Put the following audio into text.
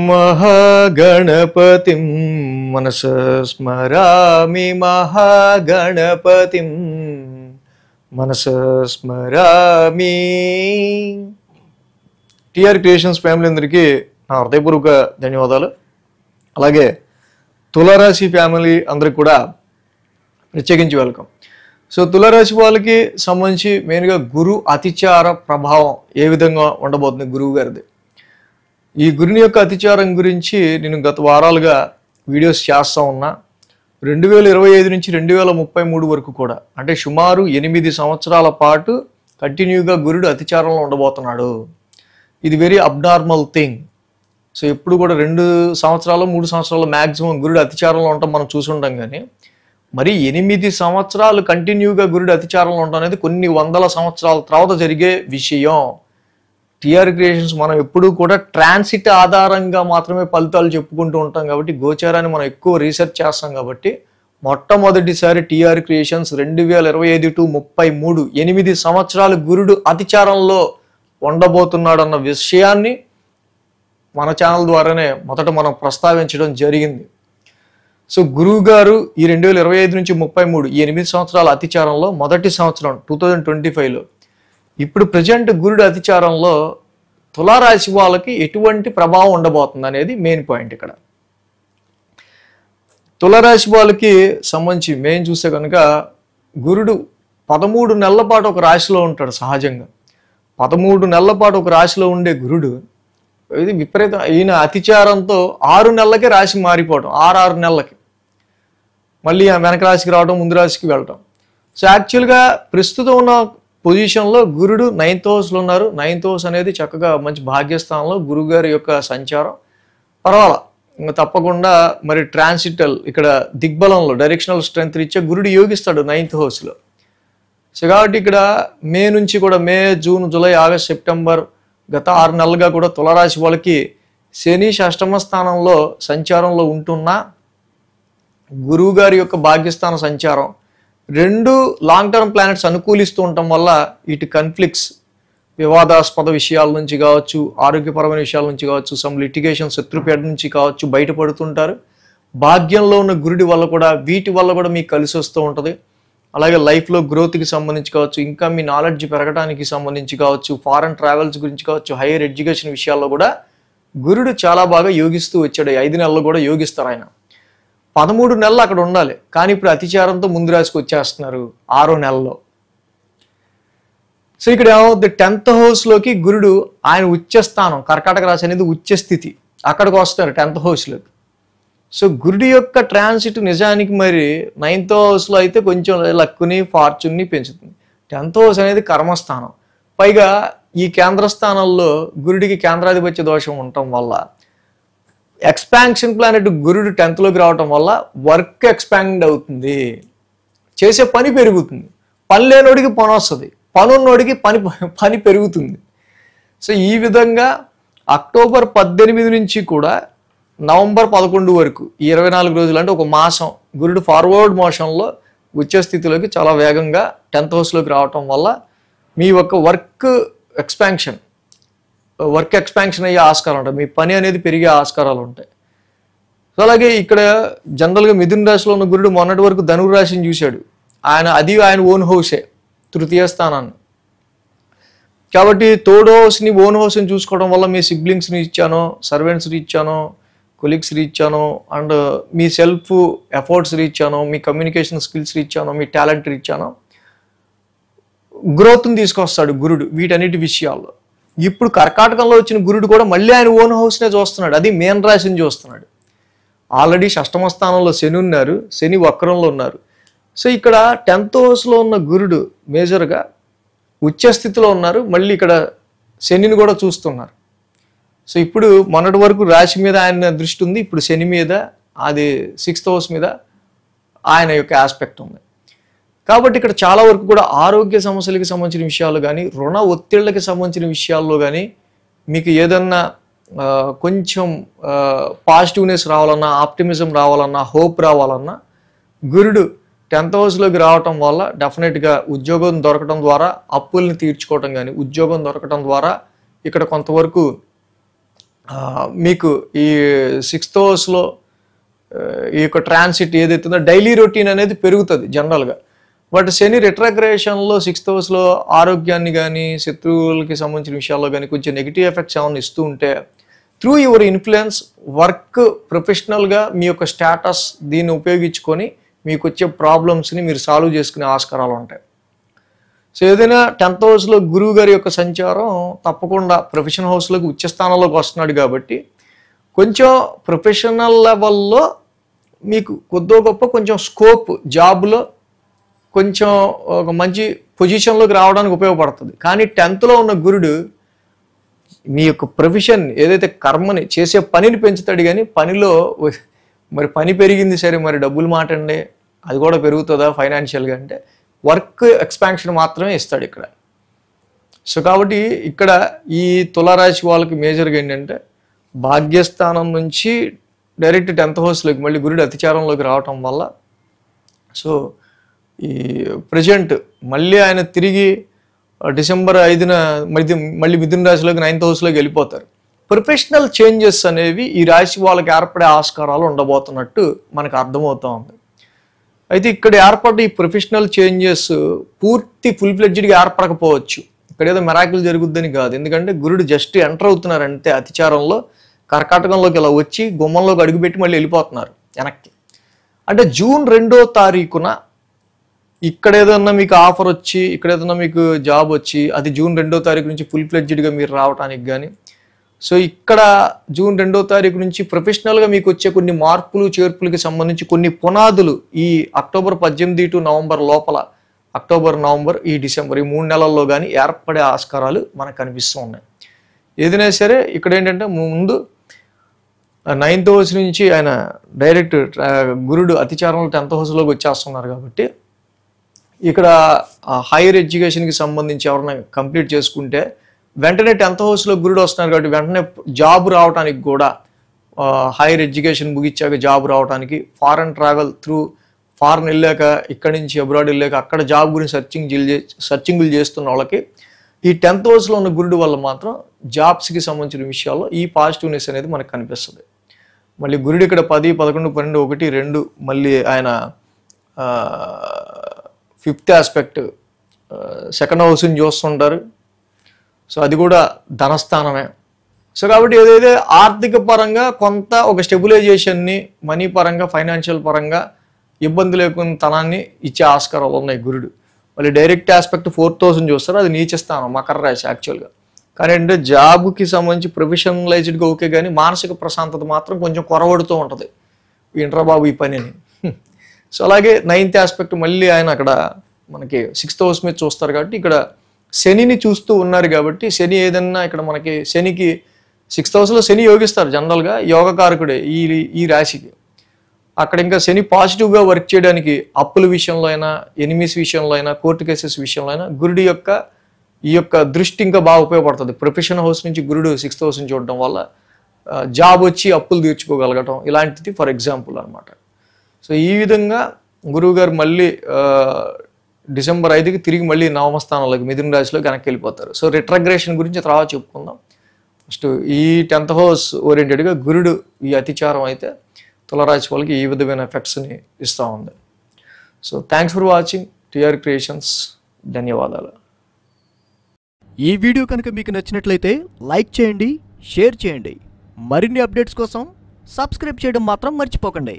महागणपतिं मनसा स्मरामि महागणपतिं मनसा स्मरामि। TR creations family అందరికీ నా హృదయపూర్వక ధన్యవాదాలు. అలాగే తులారాశి ఫ్యామిలీ అందరికి కూడా ప్రత్యేకించి వెల్కమ్. సో తులారాశి వాళ్ళకి సంబంధించి మెయిన్గా గురు అతిచార ప్రభావం ఏ విధంగా ఉండబోతుంది గురువు గారిది. ఈ గురుని యొక్క అతిచారం గురించి నేను గత వారాలుగా వీడియోస్ చేస్తూ ఉన్నా. 2025 నుంచి 2033 వరకు కూడా, అంటే సుమారు 8 సంవత్సరాల పాటు కంటిన్యూగా గురుడు అతిచారంలో ఉండబోతున్నాడు. ఇది వెరీ అబ్నార్మల్ థింగ్. సో ఎప్పుడు కూడా 2 సంవత్సరాలు 3 సంవత్సరాలు మ్యాక్సిమం గురుడు అతిచారంలో ఉంటాం మనం చూసుంటాం. కానీ మరి 8 సంవత్సరాలు కంటిన్యూగా గురుడు అతిచారంలో ఉండడం అనేది కొన్ని వందల సంవత్సరాల తర్వాత జరిగే విషయం. టిఆర్ క్రియేషన్స్ మనం ఎప్పుడూ కూడా ట్రాన్సిట్ ఆధారంగా మాత్రమే ఫలితాలు చెప్పుకుంటూ ఉంటాం కాబట్టి, గోచారాన్ని మనం ఎక్కువ రీసెర్చ్ చేస్తాం కాబట్టి, మొట్టమొదటిసారి టిఆర్ క్రియేషన్స్ 2025 to 33 8 సంవత్సరాలు గురుడు అతిచారంలో ఉండబోతున్నాడు అన్న విషయాన్ని మన ఛానల్ ద్వారానే మొదట మనం ప్రస్తావించడం జరిగింది. సో గురువు గారు ఈ 2025 నుంచి 33 ఈ 8 సంవత్సరాల అతిచారంలో మొదటి సంవత్సరం 2025లో ఇప్పుడు ప్రజెంట్ గురుడు అతిచారంలో తులారాశి వాళ్ళకి ఎటువంటి ప్రభావం ఉండబోతుంది అనేది మెయిన్ పాయింట్. ఇక్కడ తులారాశి వాళ్ళకి సంబంధించి మెయిన్ చూస్తే కనుక గురుడు 13 నెలల పాటు ఒక రాశిలో ఉంటాడు. సహజంగా 13 నెలల పాటు ఒక రాశిలో ఉండే గురుడు ఇది విపరీతం ఈయన అతిచారంతో 6 నెలలకే రాశి మారిపోవడం, 6 నెలలకి మళ్ళీ వెనక రాశికి రావడం, ముందు రాశికి వెళ్ళటం. సో యాక్చువల్గా ప్రస్తుతం ఉన్న పొజిషన్లో గురుడు 9th హౌస్లో ఉన్నారు. 9th హౌస్ అనేది చక్కగా మంచి భాగ్యస్థానంలో గురువు గారి యొక్క సంచారం పర్వాలా ఇంకా తప్పకుండా. మరి ట్రాన్సిటల్ ఇక్కడ దిగ్బలంలో డైరెక్షనల్ స్ట్రెంత్ రీత్యా గురుడు యోగిస్తాడు 9th హౌస్లో. సో కాబట్టి ఇక్కడ మే నుంచి కూడా మే, జూన్, జూలై, ఆగస్ట్, సెప్టెంబర్ గత 6 నెలలుగా కూడా తులారాశి వాళ్ళకి శని షష్టమ స్థానంలో సంచారంలో ఉంటున్న గురువు గారి యొక్క భాగ్యస్థాన సంచారం 2 లాంగ్ టర్మ్ ప్లానెట్స్ అనుకూలిస్తూ ఉండటం వల్ల ఇటు కన్ఫ్లిక్ట్స్, వివాదాస్పద విషయాల నుంచి కావచ్చు, ఆరోగ్యపరమైన విషయాల నుంచి కావచ్చు, సమ్ లిటిగేషన్, శత్రుపేట నుంచి కావచ్చు బయటపడుతుంటారు. భాగ్యంలో ఉన్న గురుడి వల్ల కూడా వీటి వల్ల కూడా మీకు కలిసి వస్తూ ఉంటుంది. అలాగే లైఫ్లో గ్రోత్కి సంబంధించి కావచ్చు, ఇంకా మీ నాలెడ్జ్ పెరగడానికి సంబంధించి కావచ్చు, ఫారెన్ ట్రావెల్స్ గురించి కావచ్చు, హైయర్ ఎడ్యుకేషన్ విషయాల్లో కూడా గురుడు చాలా బాగా యోగిస్తూ వచ్చాడు. 5 నెలలు కూడా యోగిస్తారు ఆయన. 13 నెలలు అక్కడ ఉండాలి, కానీ ఇప్పుడు అతిచారంతో ముందు రాశికి వచ్చేస్తున్నారు 6వ నెలలో. సో ఇక్కడ ఏమవుతుంది, 10th హౌస్లోకి గురుడు ఆయన ఉచ్చస్థానం, కర్కాటక రాశి అనేది ఉచ్చ స్థితి, అక్కడికి వస్తారు 10th హౌస్లోకి. సో గురుడి యొక్క ట్రాన్సిట్ నిజానికి మరి 9th హౌస్లో అయితే కొంచెం లక్కుని ఫార్చ్యూన్ని పెంచుతుంది. 10th హౌస్ అనేది కర్మస్థానం. పైగా ఈ కేంద్ర స్థానంలో గురుడికి కేంద్రాధిపత్య దోషం ఉండటం వల్ల ఎక్స్పాన్షన్ ప్లానెట్ గురుడు 10thలోకి రావటం వల్ల వర్క్ ఎక్స్పాండ్ అవుతుంది, చేసే పని పెరుగుతుంది. పని లేనోడికి పని వస్తుంది, పని ఉన్నోడికి పని పెరుగుతుంది. సో ఈ విధంగా అక్టోబర్ 18 నుంచి కూడా నవంబర్ 11 వరకు ఈ 24 రోజులు అంటే ఒక మాసం గురుడు ఫార్వర్డ్ మోషన్లో ఉచ్చ స్థితిలోకి చాలా వేగంగా 10th హౌస్లోకి రావటం వల్ల మీ యొక్క వర్క్ ఎక్స్పాన్షన్ అయ్యే ఆస్కారం ఉంటుంది, మీ పని అనేది పెరిగే ఆస్కారాలు ఉంటాయి. సో అలాగే ఇక్కడ జనరల్గా మిథున రాశిలో ఉన్న గురుడు మొన్నటి వరకు ధనుర్ రాశిని చూశాడు. ఆయన ఓన్ హౌసే, తృతీయ స్థానాన్ని. కాబట్టి థర్డ్ హౌస్ని, ఓన్ హౌస్ని చూసుకోవడం వల్ల మీ సిబ్లింగ్స్ని ఇచ్చానో, సర్వెంట్స్ని ఇచ్చానో, కొలీగ్స్ని ఇచ్చానో, అండ్ మీ సెల్ఫ్ ఎఫర్ట్స్ ఇచ్చానో, మీ కమ్యూనికేషన్ స్కిల్స్ ఇచ్చానో, మీ టాలెంట్ ఇచ్చానో, గ్రోత్ని తీసుకొస్తాడు గురుడు వీటన్నిటి విషయాల్లో. ఇప్పుడు కర్కాటకంలో వచ్చిన గురుడు కూడా మళ్ళీ ఆయన ఓన్ హౌస్నే చూస్తున్నాడు, అది మీన రాశిని చూస్తున్నాడు. ఆల్రెడీ షష్టమ స్థానంలో శని ఉన్నారు, శని వక్రంలో ఉన్నారు. సో ఇక్కడ 10th హౌస్లో ఉన్న గురుడు మేజర్గా ఉచ్చ స్థితిలో ఉన్నారు, మళ్ళీ ఇక్కడ శనిని కూడా చూస్తున్నారు. సో ఇప్పుడు మొన్నటి వరకు రాశి మీద ఆయన దృష్టి ఉంది, ఇప్పుడు శని మీద, అది 6th హౌస్ మీద ఆయన యొక్క ఆస్పెక్ట్ ఉంది. కాబట్టి ఇక్కడ చాలా వరకు కూడా ఆరోగ్య సమస్యలకి సంబంధించిన విషయాలు కానీ, రుణ ఒత్తిళ్ళకి సంబంధించిన విషయాల్లో కానీ మీకు ఏదన్నా కొంచెం పాజిటివ్నెస్ రావాలన్నా, ఆప్టిమిజం రావాలన్నా, హోప్ రావాలన్నా గురుడు 10th హౌస్లోకి రావటం వల్ల డెఫినెట్గా ఉద్యోగం దొరకడం ద్వారా అప్పుల్ని తీర్చుకోవటం కానీ, ఉద్యోగం దొరకటం ద్వారా ఇక్కడ కొంతవరకు మీకు ఈ 6th హౌస్లో ఈ యొక్క ట్రాన్సిట్ ఏదైతుందో డైలీ రొటీన్ అనేది పెరుగుతుంది జనరల్గా. బట్ శని రిట్రాగ్రేషన్లో 6th హౌస్లో ఆరోగ్యాన్ని కానీ శత్రువులకి సంబంధించిన విషయాల్లో కానీ కొంచెం నెగిటివ్ ఎఫెక్ట్స్ ఏమైనా ఇస్తూ ఉంటే త్రూ యువర్ ఇన్ఫ్లుయెన్స్ వర్క్ ప్రొఫెషనల్గా మీ యొక్క స్టేటస్ దీన్ని ఉపయోగించుకొని మీకు వచ్చే ప్రాబ్లమ్స్ని మీరు సాల్వ్ చేసుకునే ఆస్కారాలు ఉంటాయి. సో ఏదైనా 10th హౌస్లో గురువు గారి యొక్క సంచారం తప్పకుండా ప్రొఫెషనల్ హౌస్లోకి ఉచ్చస్థానంలోకి వస్తున్నాడు కాబట్టి కొంచెం ప్రొఫెషనల్ లెవెల్లో మీకు కొద్దో గొప్ప కొంచెం స్కోప్ జాబ్లో కొంచెం ఒక మంచి పొజిషన్లోకి రావడానికి ఉపయోగపడుతుంది. కానీ 10th ఉన్న గురుడు మీ యొక్క ప్రొఫెషన్ ఏదైతే కర్మని చేసే పనిని పెంచుతాడు, కానీ పనిలో మరి పని పెరిగింది సరే మరి డబ్బులు మాటండి అది కూడా పెరుగుతుందా ఫైనాన్షియల్గా అంటే వర్క్ ఎక్స్పాన్షన్ మాత్రమే ఇస్తాడు ఇక్కడ. సో కాబట్టి ఇక్కడ ఈ తులారాశి వాళ్ళకి మేజర్గా ఏంటంటే భాగ్యస్థానం నుంచి డైరెక్ట్ 10th హౌస్లోకి మళ్ళీ గురుడు అతిచారంలోకి రావటం వల్ల సో ఈ ప్రజెంట్ మళ్ళీ ఆయన తిరిగి డిసెంబర్ 5న మళ్ళీ మిథున రాశిలోకి 9th హౌస్లోకి వెళ్ళిపోతారు. ప్రొఫెషనల్ చేంజెస్ అనేవి ఈ రాశి వాళ్ళకి ఏర్పడే ఆస్కారాలు ఉండబోతున్నట్టు మనకు అర్థమవుతూ ఉంది. అయితే ఇక్కడ ఏర్పడ్డ ఈ ప్రొఫెషనల్ చేంజెస్ పూర్తి ఫుల్ ఫ్లెడ్జ్డ్గా ఏర్పడకపోవచ్చు. ఇక్కడ ఏదో మెరాకిల్ జరుగుద్దని కాదు, ఎందుకంటే గురుడు జస్ట్ ఎంటర్ అవుతున్నారంటే అతిచారంలో కర్కాటకంలోకి ఇలా వచ్చి గుమ్మంలోకి అడుగుపెట్టి మళ్ళీ వెళ్ళిపోతున్నారు వెనక్కి. అంటే జూన్ 2వ తారీఖున ఇక్కడ ఏదన్నా మీకు ఆఫర్ వచ్చి ఇక్కడ ఏదన్నా మీకు జాబ్ వచ్చి అది జూన్ 2వ తారీఖు నుంచి ఫుల్ ఫ్లెడ్జ్డ్గా మీరు రావడానికి కానీ సో ఇక్కడ జూన్ 2వ తారీఖు నుంచి ప్రొఫెషనల్గా మీకు వచ్చే కొన్ని మార్పులు చేర్పులకి సంబంధించి కొన్ని పునాదులు ఈ అక్టోబర్ 18 to నవంబర్ లోపల అక్టోబర్ నవంబర్ ఈ డిసెంబర్ ఈ 3 నెలల్లో కానీ ఏర్పడే ఆస్కారాలు మనకు కనిపిస్తూ ఉన్నాయి. ఏదైనా సరే ఇక్కడ ఏంటంటే ముందు 9th హౌస్ నుంచి ఆయన డైరెక్ట్ గురుడు అతిచారంలో 10th హౌస్లోకి వచ్చేస్తున్నారు కాబట్టి ఇక్కడ హైయర్ ఎడ్యుకేషన్కి సంబంధించి ఎవరైనా కంప్లీట్ చేసుకుంటే వెంటనే 10th హౌస్లో గురుడు వస్తున్నారు కాబట్టి వెంటనే జాబ్ రావడానికి కూడా హైయర్ ఎడ్యుకేషన్ ముగిచ్చాక జాబ్ రావడానికి ఫారెన్ ట్రావెల్ త్రూ ఫారెన్ వెళ్ళాక ఇక్కడి నుంచి అబ్రాడ్ వెళ్ళాక అక్కడ జాబ్ గురించి సర్చింగులు చేస్తున్న వాళ్ళకి ఈ 10th హౌస్లో ఉన్న గురుడు వల్ల మాత్రం జాబ్స్కి సంబంధించిన విషయాల్లో ఈ పాజిటివ్నెస్ అనేది మనకు కనిపిస్తుంది. మళ్ళీ గురుడు ఇక్కడ 10, 11, 12, 1, 2 మళ్ళీ ఆయన 5th ఆస్పెక్ట్ 2nd హౌస్ని చూస్తుంటారు. సో అది కూడా ధనస్థానమే. సో కాబట్టి ఏదైతే ఆర్థిక పరంగా కొంత ఒక స్టెబిలైజేషన్ని మనీ పరంగా ఫైనాన్షియల్ పరంగా ఇబ్బంది లేకుండా తనాన్ని ఇచ్చే ఆస్కారాలు ఉన్నాయి గురుడు. మళ్ళీ డైరెక్ట్ ఆస్పెక్ట్ 4th హౌస్ని చూస్తారు, అది నీచ స్థానం మకర రాశి యాక్చువల్గా. కానీ అంటే జాబ్కి సంబంధించి ప్రొఫెషనలైజ్డ్గా ఓకే, కానీ మానసిక ప్రశాంతత మాత్రం కొంచెం కొరవడుతూ ఉంటుంది ఇంట్రా బాబు ఈ పనిని. సో అలాగే 9th ఆస్పెక్ట్ మళ్ళీ ఆయన అక్కడ మనకి 6th హౌస్ మీద చూస్తారు కాబట్టి ఇక్కడ శనిని చూస్తూ ఉన్నారు కాబట్టి శని ఏదన్నా ఇక్కడ మనకి శనికి 6th హౌస్లో శని యోగిస్తారు జనరల్గా, యోగకారకుడే ఈ రాశికి. అక్కడ ఇంకా శని పాజిటివ్గా వర్క్ చేయడానికి అప్పుల విషయంలో అయినా ఎనిమీస్ విషయంలో అయినా కోర్టు కేసెస్ విషయంలో అయినా గురుడి యొక్క ఈ యొక్క దృష్టి ఇంకా బాగా ఉపయోగపడుతుంది. ప్రొఫెషనల్ హౌస్ నుంచి గురుడు 6th హౌస్ని చూడడం వల్ల జాబ్ వచ్చి అప్పులు తీర్చుకోగలగటం ఇలాంటిది ఫర్ ఎగ్జాంపుల్ అనమాట. సో ఈ విధంగా గురువు గారు మళ్ళీ డిసెంబర్ 5కి తిరిగి మళ్ళీ నవమ స్థానంలోకి మిథున రాశిలో వెనక్కి వెళ్ళిపోతారు. సో రిట్రాగ్రేషన్ గురించి తర్వాత చెప్పుకుందాం. ఫస్ట్ ఈ 10th హౌస్ ఓరియంటెడ్గా గురుడు ఈ అతిచారం అయితే తులారాశి వాళ్ళకి ఈ విధమైన ఎఫెక్ట్స్ని ఇస్తూ ఉంది. So thanks for watching TR creations. ధన్యవాదాలు. ఈ వీడియో కనుక మీకు నచ్చినట్లయితే లైక్ చేయండి, షేర్ చేయండి. మరిన్ని అప్డేట్స్ కోసం సబ్స్క్రైబ్ చేయడం మాత్రం మర్చిపోకండి.